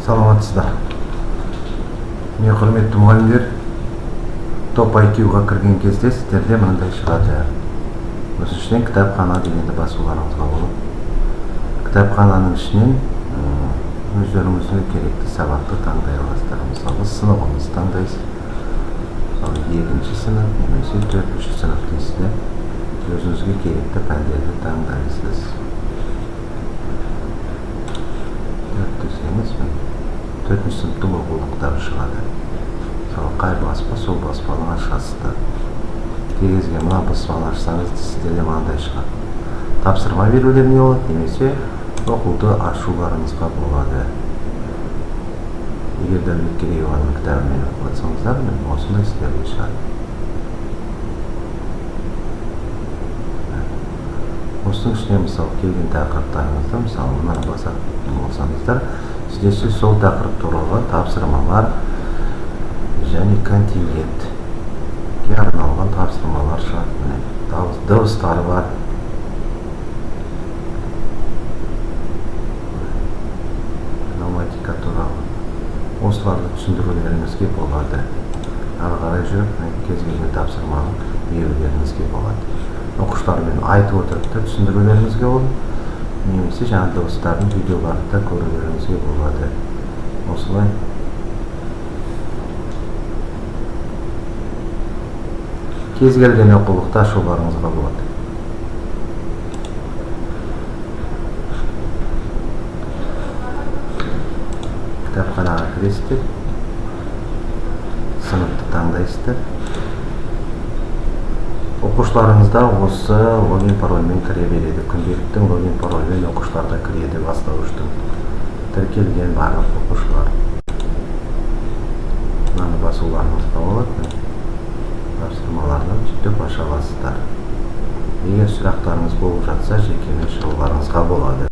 Саламатсыздар. Мен құрметті мұғалімдер, топ IQ-ға кірген кезде сіздерде мынандай шығады. Үшіншіден кітапхана дегенді басуларыңызға болып. Кітапхананың ішінен өздеріңізге керекті сабақты таңдай аласыздар. Мысалы, сыныбыңызды таңдайсыз. Мысалы, 2-ші сынып немесе 4-ші сынып дейсіздер. Өзіңізге керекті пәндерді таңдайсыз. 4-ші сыныптың оқулықтары шығады. Мысалы, қай баспа, сол баспаны ашасыздар. Кей кезге мына баспаны ашсаңыз, сіздерде мынандай шығады. Тапсырма берулеріне болады, немесе оқуды ашуларыңызға болады. Егер Дәулет Керейованың кітабымен оқып жатсаңыздар, осындай сіздерге шығады. Осының ішіне мысалы келген тақырыптарыңызды, мысалы мынаны басатын болсаңыздар, сіздерше сол тақырып туралы тапсырмалар және контингентке арналған тапсырмалар шығады. Дыбыстары бар. Грамматика туралы. Осыларды түсіндірулеріңізге болады. Ары қарай жүріп, кез келген тапсырманы берулеріңізге болады. Оқушылармен айтып отырып та түсіндірулеріңізге болады. Немесе жаңа дыбыстардың видеоларды да көрулеріңізге болады. Осылай. Кез келген оқулықты ашуларыңызға болады. Кітапханаға кіресіздер. Сыныпты таңдайсыздар. Оқушыларыңызда осы логин парольмен кіре береді. Күнделіктің логин парольмен оқушыларда кіреді, бастауыштың. Тіркелген барлық оқушылар. Мынаны басуларыңызға болады. Тапсырмаларны сөйтіп аша аласыздар. Егер сұрақтарыңыз болып жатса, жекемен шығуларыңызға болады.